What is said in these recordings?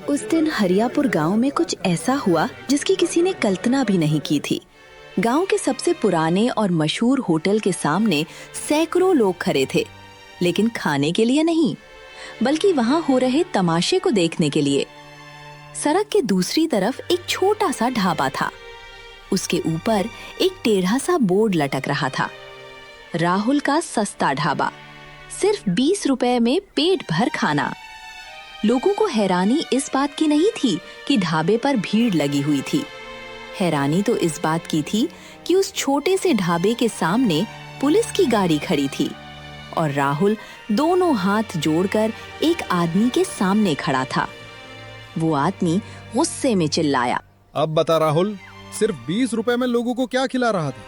उस दिन हरियापुर गांव में कुछ ऐसा हुआ जिसकी किसी ने कल्पना भी नहीं की थी। गांव के सबसे पुराने और मशहूर होटल के सामने सैकड़ों लोग खड़े थे, लेकिन खाने के लिए नहीं, बल्कि वहां हो रहे तमाशे को देखने के लिए। सड़क के दूसरी तरफ एक छोटा सा ढाबा था। उसके ऊपर एक टेढ़ा सा बोर्ड लटक रहा था, राहुल का सस्ता ढाबा, सिर्फ 20 रुपए में पेट भर खाना। लोगों को हैरानी इस बात की नहीं थी कि ढाबे पर भीड़ लगी हुई थी। हैरानी तो इस बात की थी कि उस छोटे से ढाबे के सामने पुलिस की गाड़ी खड़ी थी और राहुल दोनों हाथ जोड़कर एक आदमी के सामने खड़ा था। वो आदमी गुस्से में चिल्लाया, अब बता राहुल, सिर्फ 20 रुपए में लोगों को क्या खिला रहा था?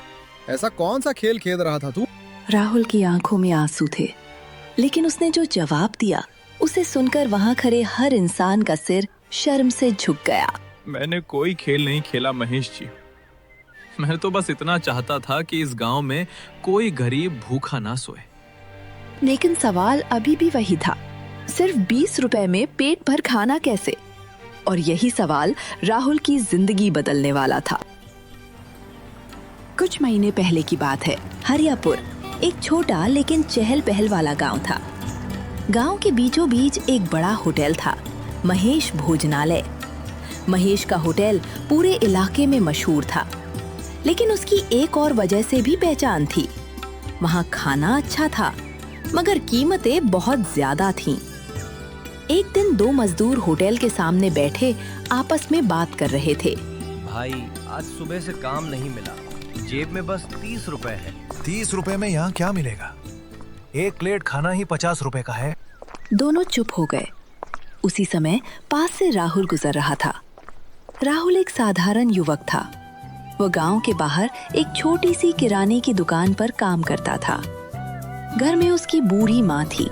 ऐसा कौन सा खेल खेल रहा था तू? राहुल की आंखों में आंसू थे, लेकिन उसने जो जवाब दिया उसे सुनकर वहां खड़े हर इंसान का सिर शर्म से झुक गया। मैंने कोई खेल नहीं खेला महेश जी। मैं तो बस इतना चाहता था कि इस गांव में कोई गरीब भूखा ना सोए। लेकिन सवाल अभी भी वही था, सिर्फ 20 रुपए में पेट भर खाना कैसे? और यही सवाल राहुल की जिंदगी बदलने वाला था। कुछ महीने पहले की बात है। हरियापुर एक छोटा लेकिन चहल पहल वाला गांव था। गांव के बीचों बीच एक बड़ा होटल था, महेश भोजनालय। महेश का होटल पूरे इलाके में मशहूर था, लेकिन उसकी एक और वजह से भी पहचान थी। वहां खाना अच्छा था, मगर कीमतें बहुत ज्यादा थीं। एक दिन दो मजदूर होटल के सामने बैठे आपस में बात कर रहे थे। भाई, आज सुबह से काम नहीं मिला, जेब में बस 30 रुपए है। 30 रुपए में यहाँ क्या मिलेगा? एक प्लेट खाना ही 50 रुपए का है। दोनों चुप हो गए। उसी समय पास से राहुल गुजर रहा था। राहुल एक साधारण युवक था। वो गांव के बाहर एक छोटी सी किराने की दुकान पर काम करता था। घर में उसकी बूढ़ी माँ थी।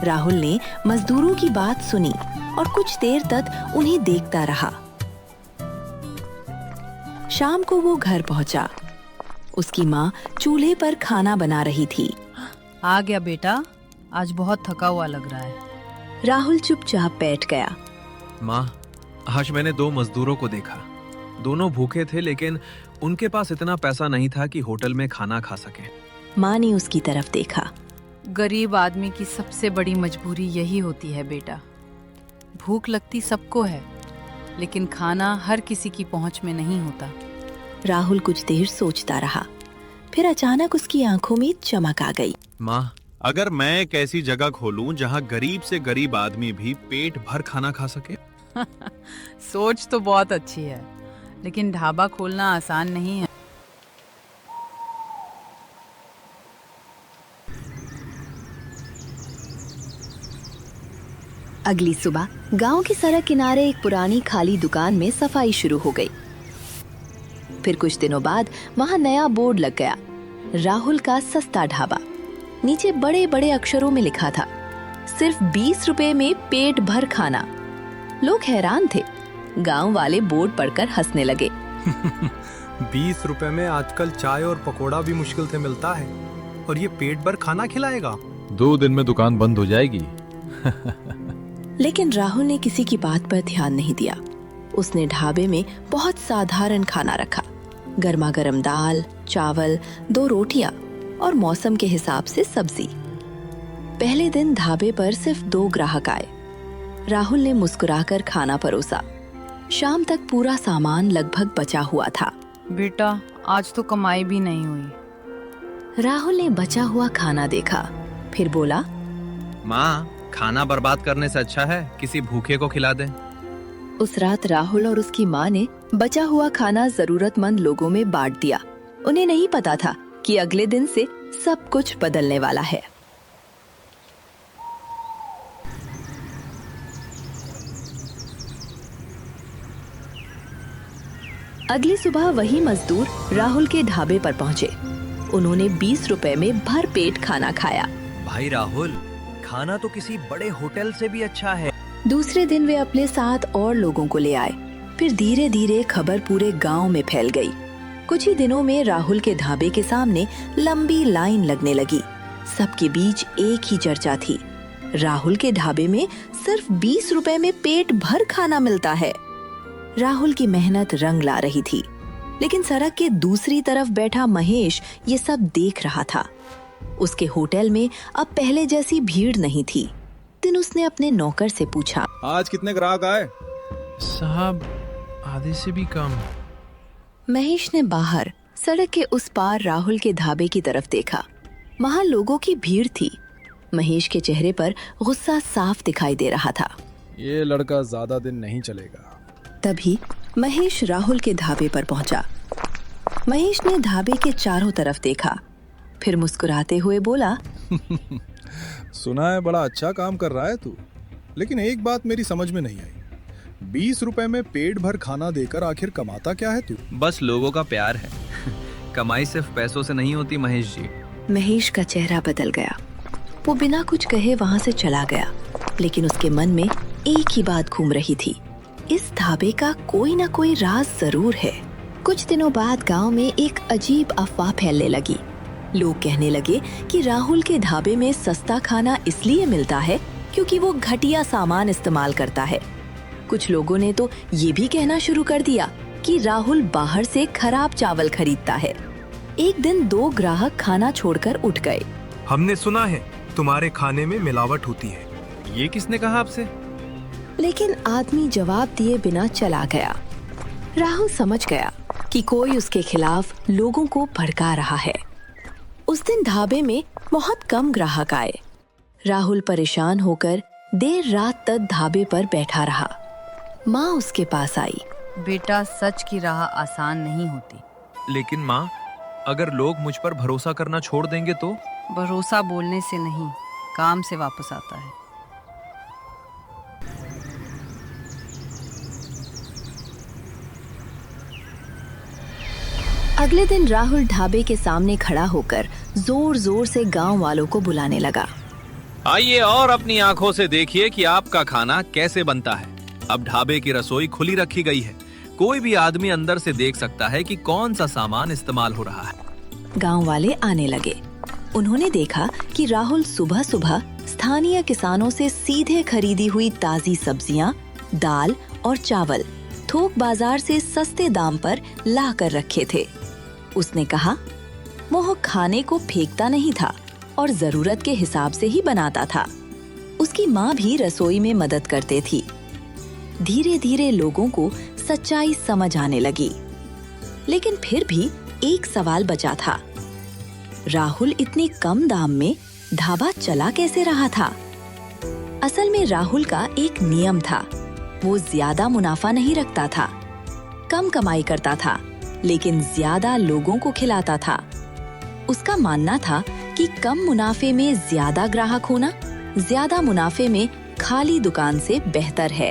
राहुल ने मजदूरों की बात सुनी और कुछ देर तक उन्हें देखता रहा। शाम को वो घर पहुंचा। उसकी माँ चूल्हे पर खाना बना रही थी। आ गया बेटा, आज बहुत थका हुआ लग रहा है। राहुल चुपचाप बैठ गया। माँ, आज मैंने दो मजदूरों को देखा। दोनों भूखे थे, लेकिन उनके पास इतना पैसा नहीं था कि होटल में खाना खा सकें। माँ ने उसकी तरफ देखा। गरीब आदमी की सबसे बड़ी मजबूरी यही होती है बेटा। भूख लगती सबको है, लेकिन खाना हर किसी की पहुंच में नहीं होता। राहुल कुछ देर सोचता रहा, फिर अचानक उसकी आंखों में चमक आ गई। माँ, अगर मैं एक ऐसी जगह खोलूं जहां गरीब से गरीब आदमी भी पेट भर खाना खा सके। सोच तो बहुत अच्छी है, लेकिन ढाबा खोलना आसान नहीं है। अगली सुबह गांव की सड़क किनारे एक पुरानी खाली दुकान में सफाई शुरू हो गई। फिर कुछ दिनों बाद वहां नया बोर्ड लग गया, राहुल का सस्ता ढाबा। नीचे बड़े बड़े अक्षरों में लिखा था, सिर्फ 20 रुपए में पेट भर खाना। लोग हैरान थे। गांव वाले बोर्ड पढ़कर हंसने लगे। 20 रुपए में आजकल चाय और पकोड़ा भी मुश्किल से मिलता है, और ये पेट भर खाना खिलाएगा? 2 दिन में दुकान बंद हो जाएगी। लेकिन राहुल ने किसी की बात पर ध्यान नहीं दिया। उसने ढाबे में बहुत साधारण खाना रखा, गर्मा गर्म दाल, चावल, 2 रोटियां और मौसम के हिसाब से सब्जी। पहले दिन ढाबे पर सिर्फ 2 ग्राहक आए। राहुल ने मुस्कुराकर खाना परोसा। शाम तक पूरा सामान लगभग बचा हुआ था। बेटा, आज तो कमाई भी नहीं हुई। राहुल ने बचा हुआ खाना देखा, फिर बोला, माँ, खाना बर्बाद करने से अच्छा है किसी भूखे को खिला दे। उस रात राहुल और उसकी माँ ने बचा हुआ खाना जरूरतमंद लोगों में बांट दिया। उन्हें नहीं पता था कि अगले दिन से सब कुछ बदलने वाला है। अगली सुबह वही मजदूर राहुल के ढाबे पर पहुंचे। उन्होंने 20 रुपए में भर पेट खाना खाया। भाई राहुल, खाना तो किसी बड़े होटल से भी अच्छा है। दूसरे दिन वे अपने साथ और लोगों को ले आए। फिर धीरे धीरे खबर पूरे गांव में फैल गई। कुछ ही दिनों में राहुल के ढाबे के सामने लंबी लाइन लगने लगी। सबके बीच एक ही चर्चा थी, राहुल के ढाबे में सिर्फ 20 रुपए में पेट भर खाना मिलता है। राहुल की मेहनत रंग ला रही थी, लेकिन सड़क के दूसरी तरफ बैठा महेश ये सब देख रहा था। उसके होटल में अब पहले जैसी भीड़ नहीं थी। दिन उसने अपने नौकर से पूछा, आज कितने ग्राहक आए? साहब, आधे से भी कम। महेश ने बाहर सड़क के उस पार राहुल के ढाबे की तरफ देखा। वहाँ लोगों की भीड़ थी। महेश के चेहरे पर गुस्सा साफ दिखाई दे रहा था। ये लड़का ज्यादा दिन नहीं चलेगा। तभी महेश राहुल के ढाबे पर पहुंचा। महेश ने ढाबे के चारों तरफ देखा, फिर मुस्कुराते हुए बोला, सुना है बड़ा अच्छा काम कर रहा है तू, लेकिन एक बात मेरी समझ में नहीं आई। 20 रुपए में पेट भर खाना देकर आखिर कमाता क्या है तू? बस लोगों का प्यार है। कमाई सिर्फ पैसों से नहीं होती महेश जी। महेश का चेहरा बदल गया। वो बिना कुछ कहे वहां से चला गया, लेकिन उसके मन में एक ही बात घूम रही थी, इस ढाबे का कोई ना कोई राज जरूर है। कुछ दिनों बाद गांव में एक अजीब अफवाह फैलने लगी। लोग कहने लगे कि राहुल के ढाबे में सस्ता खाना इसलिए मिलता है क्योंकि वो घटिया सामान इस्तेमाल करता है। कुछ लोगों ने तो ये भी कहना शुरू कर दिया कि राहुल बाहर से खराब चावल खरीदता है। एक दिन 2 ग्राहक खाना छोड़कर उठ गए। हमने सुना है तुम्हारे खाने में मिलावट होती है। ये किसने कहा आपसे? लेकिन आदमी जवाब दिए बिना चला गया। राहुल समझ गया कि कोई उसके खिलाफ लोगों को भड़का रहा है। उस दिन ढाबे में बहुत कम ग्राहक आए। राहुल परेशान होकर देर रात तक ढाबे पर बैठा रहा। माँ उसके पास आई। बेटा, सच की राह आसान नहीं होती। लेकिन माँ, अगर लोग मुझ पर भरोसा करना छोड़ देंगे तो? भरोसा बोलने से नहीं, काम से वापस आता है। अगले दिन राहुल ढाबे के सामने खड़ा होकर जोर जोर से गांव वालों को बुलाने लगा। आइए और अपनी आंखों से देखिए कि आपका खाना कैसे बनता है। अब ढाबे की रसोई खुली रखी गई है। कोई भी आदमी अंदर से देख सकता है कि कौन सा सामान इस्तेमाल हो रहा है। गांव वाले आने लगे। उन्होंने देखा कि राहुल सुबह सुबह स्थानीय किसानों से सीधे खरीदी हुई ताजी सब्जियां, दाल और चावल थोक बाजार से सस्ते दाम पर ला कर रखे थे। उसने कहा, वो खाने को फेंकता नहीं था और जरूरत के हिसाब से ही बनाता था। उसकी माँ भी रसोई में मदद करते थी। धीरे धीरे लोगों को सच्चाई समझ आने लगी, लेकिन फिर भी एक सवाल बचा था। राहुल इतनी कम दाम में ढाबा चला कैसे रहा था? असल में राहुल का एक नियम था। वो ज्यादा मुनाफा नहीं रखता था, कम कमाई करता था, लेकिन ज्यादा लोगों को खिलाता था। उसका मानना था कि कम मुनाफे में ज्यादा ग्राहक होना, ज्यादा मुनाफे में खाली दुकान से बेहतर है।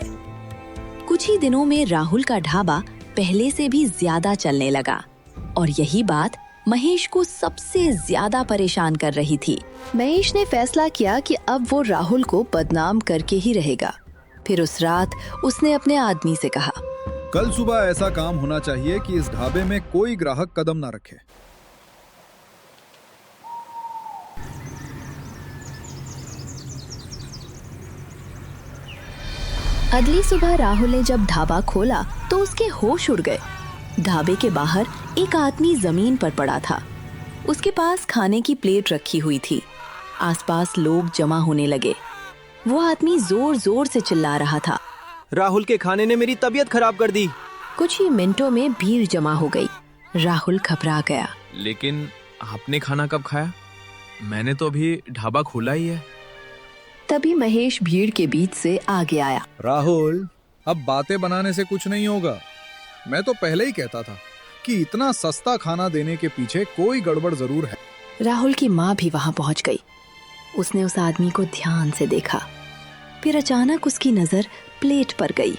कुछ ही दिनों में राहुल का ढाबा पहले से भी ज्यादा चलने लगा, और यही बात महेश को सबसे ज्यादा परेशान कर रही थी। महेश ने फैसला किया कि अब वो राहुल को बदनाम करके ही रहेगा। फिर उस रात उसने अपने आदमी से कहा, कल सुबह ऐसा काम होना चाहिए कि इस ढाबे में कोई ग्राहक कदम ना रखे। अगली सुबह राहुल ने जब ढाबा खोला तो उसके होश उड़ गए। ढाबे के बाहर एक आदमी जमीन पर पड़ा था। उसके पास खाने की प्लेट रखी हुई थी। आसपास लोग जमा होने लगे। वो आदमी जोर जोर से चिल्ला रहा था, राहुल के खाने ने मेरी तबीयत खराब कर दी। कुछ ही मिनटों में भीड़ जमा हो गई। राहुल घबरा गया। लेकिन आपने खाना कब खाया? मैंने तो अभी ढाबा खोला ही है। तभी महेश भीड़ के बीच से आगे आया। राहुल, अब बातें बनाने से कुछ नहीं होगा। मैं तो पहले ही कहता था कि इतना सस्ता खाना देने के पीछे कोई गड़बड़ जरूर है। राहुल की माँ भी वहाँ पहुँच गई। उसने उस आदमी को ध्यान से देखा। फिर अचानक उसकी नजर प्लेट पर गई।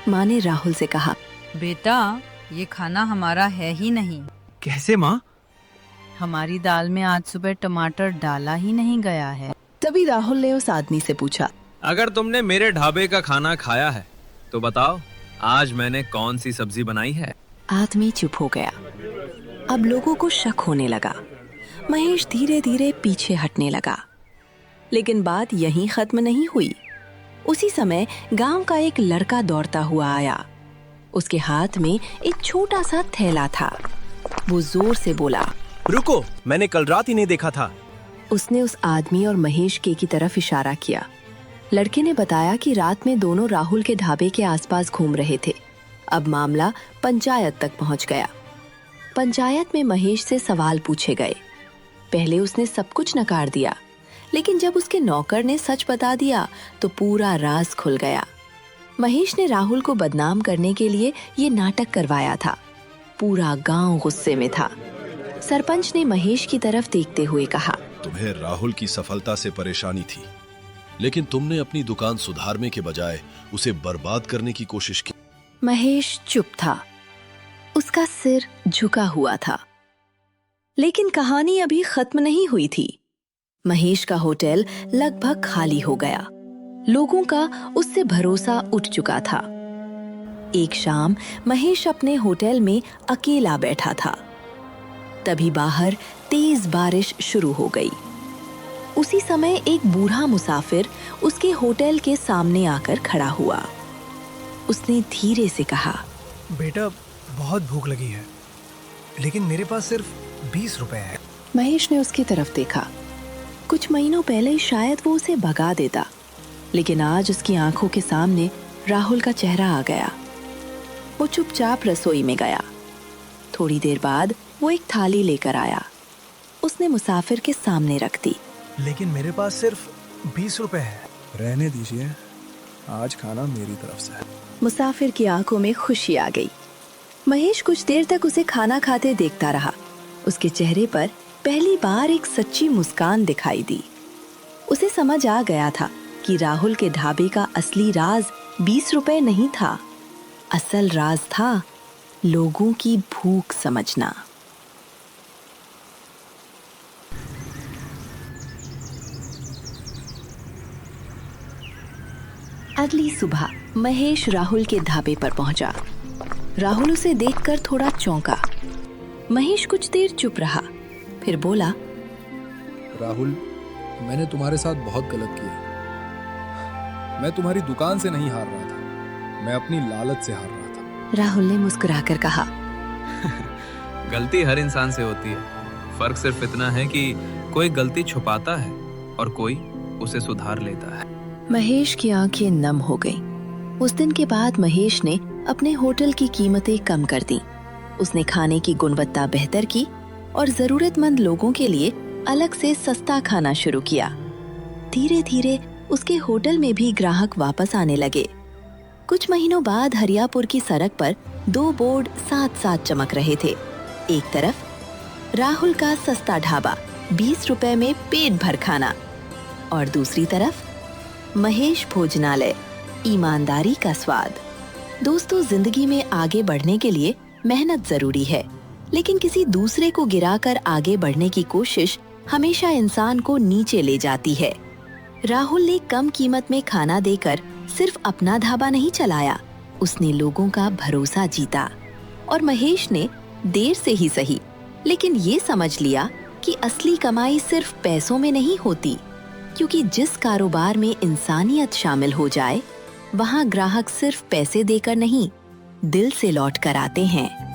माँ ने राहुल से कहा, बेटा, ये खाना हमारा है ही नहीं। कैसे माँ? हमारी दाल में आज सुबह टमाटर डाला ही नहीं गया है। तभी राहुल ने उस आदमी से पूछा, अगर तुमने मेरे ढाबे का खाना खाया है तो बताओ, आज मैंने कौन सी सब्जी बनाई है? आदमी चुप हो गया। अब लोगों को शक होने लगा। महेश धीरे धीरे पीछे हटने लगा। लेकिन बात यहीं खत्म नहीं हुई। उसी समय गांव का एक लड़का दौड़ता हुआ आया। उसके हाथ में एक छोटा सा थैला था। वो जोर से बोला, रुको, मैंने कल रात इन्हें देखा था। उसने उस आदमी और महेश के की तरफ इशारा किया। लड़के ने बताया कि रात में दोनों राहुल के ढाबे के आसपास घूम रहे थे। अब मामला पंचायत तक पहुंच गया। पंचायत में महेश से सवाल पूछे गए। पहले उसने सब कुछ नकार दिया, लेकिन जब उसके नौकर ने सच बता दिया तो पूरा राज खुल गया। महेश ने राहुल को बदनाम करने के लिए ये नाटक करवाया था। पूरा गांव गुस्से में था। सरपंच ने महेश की तरफ देखते हुए कहा, तुम्हें राहुल की सफलता से परेशानी थी, लेकिन तुमने अपनी दुकान सुधारने के बजाय उसे बर्बाद करने की कोशिश की। महेश चुप था। उसका सिर झुका हुआ था। लेकिन कहानी अभी खत्म नहीं हुई थी। महेश का होटल लगभग खाली हो गया। लोगों का उससे भरोसा उठ चुका था। एक शाम महेश अपने होटल में अकेला बैठा था। तभी बाहर तेज बारिश शुरू हो गई। उसी समय एक बूढ़ा मुसाफिर उसके होटल के सामने आकर खड़ा हुआ। उसने धीरे से कहा, बेटा, बहुत भूख लगी है, लेकिन मेरे पास सिर्फ 20 रुपए है। महेश ने उसकी तरफ देखा। कुछ महीनों पहले शायद वो उसे भगा देता, लेकिन आज उसकी आंखों के सामने राहुल का चेहरा आ गया। वो चुपचाप रसोई में गया। थोड़ी देर बाद वो एक थाली लेकर आया। उसने मुसाफिर के सामने रख दी। लेकिन मेरे पास सिर्फ 20 रुपए है। रहने दीजिए, आज खाना मेरी तरफ से है। मुसाफिर की आंखों में खुशी आ गई। महेश कुछ देर तक उसे खाना खाते देखता रहा। उसके चेहरे पर पहली बार एक सच्ची मुस्कान दिखाई दी। उसे समझ आ गया था कि राहुल के ढाबे का असली राज 20 रुपए नहीं था। असल राज था लोगों की भूख समझना। अगली सुबह महेश राहुल के ढाबे पर पहुंचा। राहुल उसे देखकर थोड़ा चौंका। महेश कुछ देर चुप रहा, फिर बोला, राहुल, मैंने तुम्हारे साथ बहुत गलत किया। मैं तुम्हारी दुकान से नहीं हार रहा था, मैं अपनी लालच से हार रहा था। राहुल ने मुस्कुराकर कहा, गलती हर इंसान से होती है। फर्क सिर्फ इतना है कि कोई गलती छुपाता है और कोई उसे सुधार लेता है। महेश की आंखें नम हो गईं। उस दिन के बाद महेश ने अपने होटल की कीमतें कम कर दी। उसने खाने की गुणवत्ता बेहतर की और जरूरतमंद लोगों के लिए अलग से सस्ता खाना शुरू किया। धीरे धीरे उसके होटल में भी ग्राहक वापस आने लगे। कुछ महीनों बाद हरियापुर की सड़क पर 2 बोर्ड साथ साथ चमक रहे थे। एक तरफ राहुल का सस्ता ढाबा, 20 रुपए में पेट भर खाना, और दूसरी तरफ महेश भोजनालय, ईमानदारी का स्वाद। दोस्तों, जिंदगी में आगे बढ़ने के लिए मेहनत जरूरी है, लेकिन किसी दूसरे को गिराकर आगे बढ़ने की कोशिश हमेशा इंसान को नीचे ले जाती है। राहुल ने कम कीमत में खाना देकर सिर्फ अपना ढाबा नहीं चलाया, उसने लोगों का भरोसा जीता। और महेश ने देर से ही सही, लेकिन ये समझ लिया कि असली कमाई सिर्फ पैसों में नहीं होती, क्योंकि जिस कारोबार में इंसानियत शामिल हो जाए, वहाँ ग्राहक सिर्फ पैसे देकर नहीं, दिल से लौट कर आते हैं।